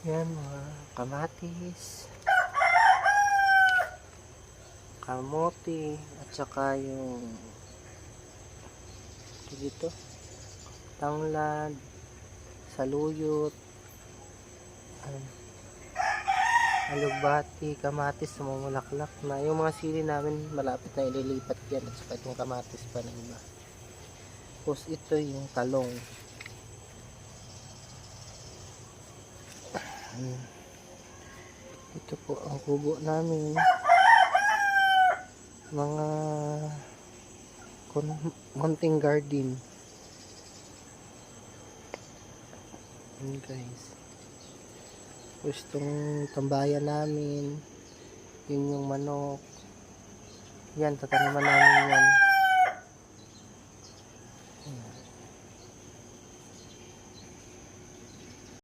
Yan, mga kamatis, kamote, at saka yung dito, tanglad, saluyot, alugbati, kamatis na mamulaklak na. Yung mga sili namin malapit na ililipat yan, at saka itong kamatis pa na iba. Tapos ito yung talong. Ito po ang kubo namin, mga mountain garden. Yan guys, tapos itong tambayan namin, yun yung manok. Yan, tataniman namin yan.